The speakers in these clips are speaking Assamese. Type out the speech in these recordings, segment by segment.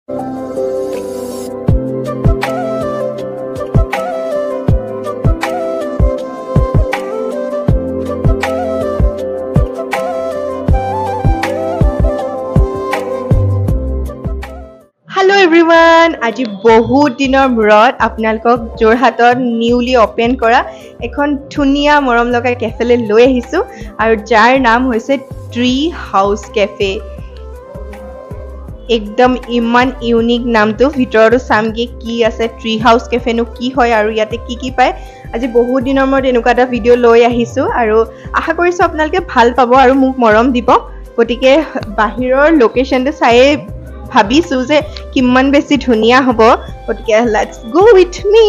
Hello everyone, আজি বহুত দিনৰ মূৰত আপোনালোকক যোৰহাটত নিউলি ওপেন কৰা এখন ধুনীয়া মৰম লগা কেফেলে লৈ আহিছো আৰু যাৰ নাম হৈছে ট্ৰি হাউস কেফে। একদম ইমান ইউনিক নামটো, ভিতৰতো চামগে কি আছে, ট্ৰি হাউস কেফেনো কি হয় আৰু ইয়াতে কি পায়। আজি বহুত দিনৰ মূৰত এনেকুৱা এটা ভিডিঅ' লৈ আহিছো আৰু আশা কৰিছো আপোনালোকে ভাল পাব আৰু মোক মৰম দিব। গতিকে বাহিৰৰ লোকেশ্যনটো চায়ে ভাবিছো যে কিমান বেছি ধুনীয়া হ'ব। গতিকে লেটস গো উইথ মি।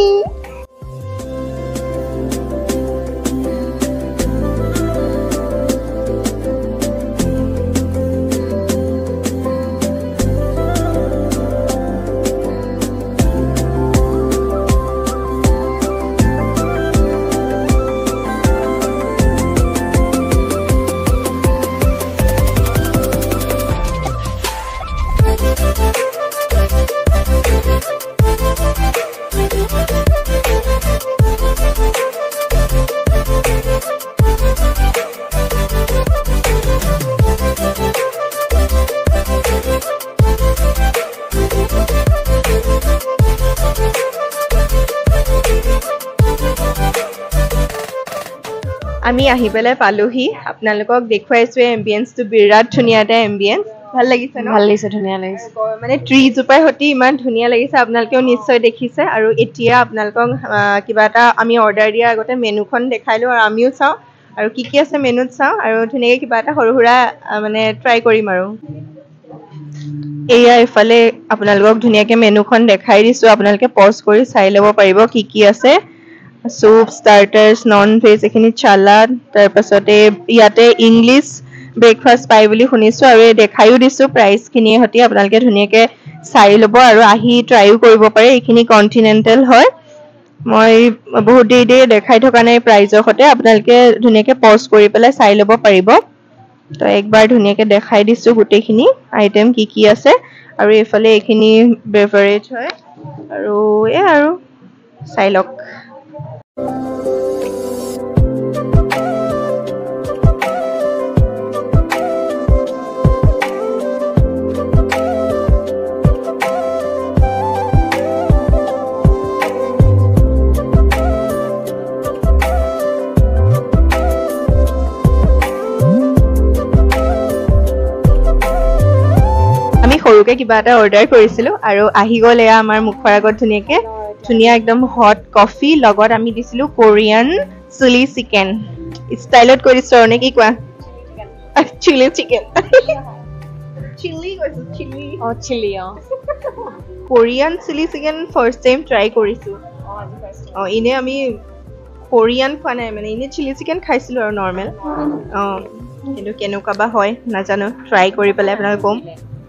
আমি আহি পেলাই পালোহি, আপোনালোকক দেখুৱাইছো এম্বিয়েন্সটো বিৰাট ধুনীয়া এটা এম্বিয়েন্স। ভাল লাগিছে ন? ভাল লাগিছে, ধুনীয়া লাগিছে। মানে ট্ৰিজোপাৰ সৈতে ইমান ধুনীয়া লাগিছে, আপোনালোকেও নিশ্চয় দেখিছে। আৰু এতিয়া আপোনালোকক কিবা এটা আমি অৰ্ডাৰ দিয়াৰ আগতে মেনুখন দেখাই লওঁ আৰু আমিও চাওঁ আৰু কি আছে মেনুত চাওঁ আৰু ধুনীয়াকৈ কিবা এটা সৰু সুৰা মানে ট্ৰাই কৰিম আৰু। এয়া ইফালে আপোনালোকক ধুনীয়াকৈ মেনুখন দেখাই দিছো, আপোনালোকে পজ কৰি চাই ল'ব পাৰিব কি আছে। চুপ, ষ্টাৰ্টাৰ্ছ, নন ভেজ, এইখিনি চালাড, তাৰপাছতে ইয়াতে ইংলিছ ব্ৰেকফাষ্ট পাই বুলি শুনিছো আৰু এই দেখাইও দিছো প্ৰাইচখিনিৰ সৈতে। আপোনালোকে ধুনীয়াকৈ চাই ল'ব আৰু আহি ট্ৰাইও কৰিব পাৰে। এইখিনি কণ্টিনেণ্টেল হয়, মই বহুত দেৰি দেখাই থকা নাই প্ৰাইজৰ সৈতে, আপোনালোকে ধুনীয়াকৈ পজ কৰি পেলাই চাই ল'ব পাৰিব। তো একবাৰ ধুনীয়াকৈ দেখাই দিছো গোটেইখিনি আইটেম কি আছে। আৰু এইফালে এইখিনি বেভাৰেজ হয় আৰু এই আৰু চাই লওক। সৰুকে কিবা এটা অৰ্ডাৰ কৰিছিলো আৰু আহি গ'ল এয়া আমাৰ মুখৰ আগত ধুনীয়া একদম হট কফি, লগত আমি দিছিলো কোৰিয়ান চিলি চিকেন ষ্টাইলত কৰি দিছো আৰু নে কি কোৱা? Chilli chicken Korean chilli chicken first time try কৰিছো। এনে আমি কোৰিয়ান খোৱা নাই, মানে এনে চিলি চিকেন খাইছিলো আৰু নৰ্মেল। কিন্তু কেনেকুৱা বা হয় নাজানো, ট্ৰাই কৰি পেলাই আপোনালোকে ক'ম।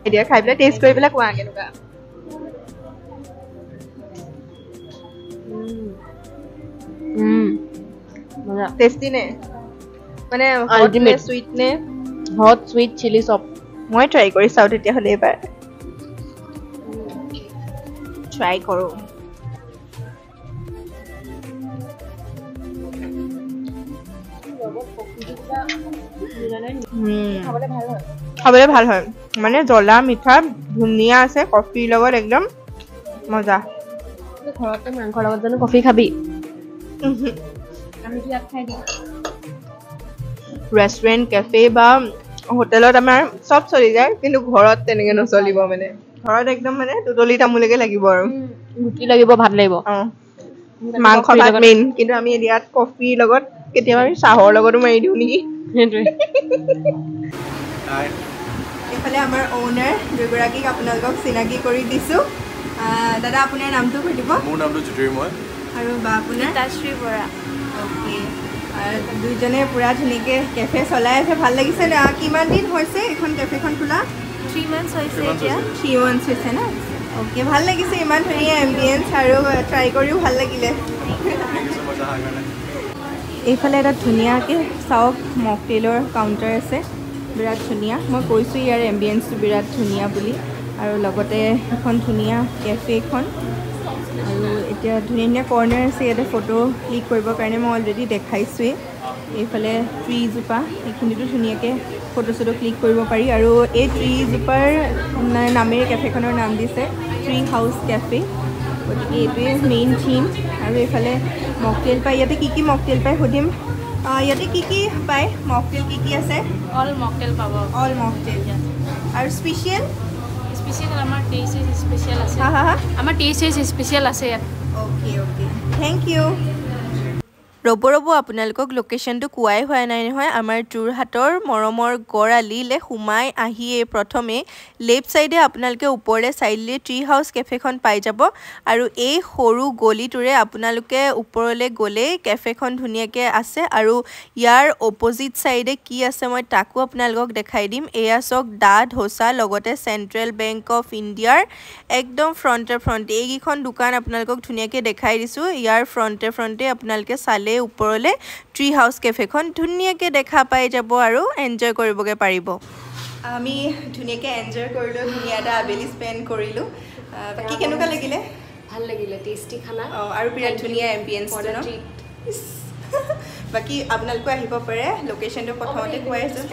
এতিয়া খাই পেলাই টেষ্ট কৰি পেলাই কোৱা কেনেকুৱা। টেষ্টি নে? মানে আল্টিমেট সুইট নে? হট সুইট চিলি চপ। মই ট্ৰাই কৰি চাওঁ তেতিয়াহ'লে এবাৰ। ট্ৰাই কৰোঁ। খাবলৈ ভাল হয়, মানে জ্বলা মিঠা ধুনীয়া আছে, কফিৰ লগত একদম মজা। ঘৰতে মাংসৰ লগত জানো কফি খাবি? ৰেষ্টুৰেণ্ট, কেফে বা হোটেলত আমাৰ চব চলি যায়, কিন্তু ঘৰত তেনেকে নচলিব। মানে ঘৰত একদম মানে তুতলি তামুলকে লাগিব আৰু ৰুটি লাগিব, ভাত লাগিব, মাংস ভাত মেইন। কিন্তু আমি ইয়াত কফিৰ লগত, কেতিয়াবা আমি চাহৰ লগতো মাৰি দিওঁ নেকি। এইফালে আমাৰ অ'নাৰ দুগৰাকীক আপোনালোকক চিনাকি কৰি দিছোঁ। দাদা আপোনাৰ নামটো কৈ দিব। মোৰ নামটো জ্যোতিৰ্ময় আৰু বা আপোনাৰ? তাশ্ৰী বৰা। অ'কে, দুইজনে পুৰা ধুনীয়াকৈ কেফে চলাই আছে, ভাল লাগিছে ন? কিমান দিন হৈছে এইখন কেফেখন খোলা? 3 months হৈছে এতিয়া। 3 months হৈছে ন? অ'কে, ভাল লাগিছে, ইমান ধুনীয়া এম্বিয়েন্স আৰু ট্ৰাই কৰিও ভাল লাগিলে। এইফালে এটা ধুনীয়াকৈ চাওক মকটেইলৰ কাউণ্টাৰ আছে, বিৰাট ধুনীয়া। মই কৈছোঁ ইয়াৰ এম্বিয়েন্সটো বিৰাট ধুনীয়া বুলি। আৰু লগতে এখন ধুনীয়া কেফেখন আৰু এতিয়া ধুনীয়া ধুনীয়া কৰ্নাৰ আছে ইয়াতে ফটো ক্লিক কৰিবৰ কাৰণে মই অলৰেডি দেখাইছোৱেই এইফালে ট্ৰিজোপা এইখিনিতো ধুনীয়াকৈ ফটো চটো ক্লিক কৰিব পাৰি আৰু এই ট্ৰিজোপাৰ নামেৰে কেফেখনৰ নাম দিছে ট্ৰি হাউচ কেফে গতিকে এইটোৱে মেইন থিম আৰু এইফালে মকটেইল পায় ইয়াতে কি মকটেইল পায় সুধিম ইয়াতে কি পায় মকটেইল কি আছে All mocktail power. All mocktail আৰু স্পেচিয়েল Special আমাৰ taste is special আছে. হা হা হা আমাৰ taste is special আছে ইয়াত. অ'কে থেংক ইউ ৰ'ব আপোনালোকক লোকেশ্যনটো কোৱাই হোৱা নাই নহয় আমাৰ যোৰহাটৰ মৰমৰ গড়আলিলে সোমাই আহিয়ে প্ৰথমে লেফ্ট ছাইডে আপোনালোকে ওপৰলৈ চাইডলৈ ট্ৰি হাউচ কেফেখন পাই যাব আৰু এই সৰু গলিটোৰে আপোনালোকে ওপৰলৈ গ'লে কেফেখন ধুনীয়াকৈ আছে আৰু ইয়াৰ অপজিট ছাইডে কি আছে মই তাকো আপোনালোকক দেখাই দিম এয়া চাওক দা ধোচা লগতে চেণ্ট্ৰেল বেংক অফ ইণ্ডিয়াৰ একদম ফ্ৰণ্টে এইকেইখন দোকান আপোনালোকক ধুনীয়াকৈ দেখাই দিছোঁ ইয়াৰ ফ্ৰণ্টে আপোনালোকে চালে ওপৰলৈ ট্ৰি হাউচ কেফেখন ধুনীয়াকৈ দেখা পাই যাব আৰু এনজয় কৰিবগৈ পাৰিব আমি ধুনীয়াকৈ এনজয় কৰিলোঁ ধুনীয়া এটা আবেলি স্পেণ্ড কৰিলোঁ বাকী কেনেকুৱা লাগিলে ভাল লাগিলে টেষ্টি খানা আৰু বিৰাট ধুনীয়া এম্বিয়েঞ্চটো ন বাকী আপোনালোকো আহিব পাৰে লোকেশ্যনটো প্ৰথমতে কৈ আছোঁ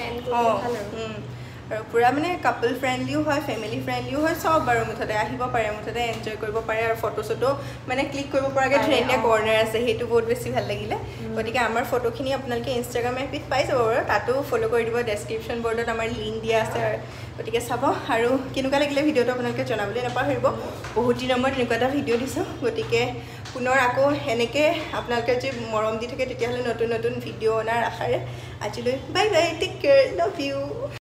আৰু পুৰা মানে কাপল ফ্ৰেণ্ডলিও হয় ফেমিলি ফ্ৰেণ্ডলিও হয় চব বাৰু মুঠতে আহিব পাৰে মুঠতে এনজয় কৰিব পাৰে আৰু ফটো চটো মানে ক্লিক কৰিব পৰাকৈ ধুনীয়া কৰ্নাৰ আছে সেইটো বহুত বেছি ভাল লাগিলে গতিকে আমাৰ ফটোখিনি আপোনালোকে ইনষ্টাগ্ৰাম এপিত পাই যাব বাৰু তাতো ফ'ল' কৰি দিব ডেছক্ৰিপশ্যন বৰ্ডত আমাৰ লিংক দিয়া আছে গতিকে চাব আৰু কেনেকুৱা লাগিলে ভিডিঅ'টো আপোনালোকে জনাবলৈ নাপাহৰিব বহুত দিনৰ মূৰত এনেকুৱা এটা ভিডিঅ' দিছোঁ গতিকে পুনৰ আকৌ এনেকৈ আপোনালোকে যদি মৰম দি থাকে তেতিয়াহ'লে নতুন নতুন ভিডিঅ' অনাৰ আশাৰে আজিলৈ bye bye take care love you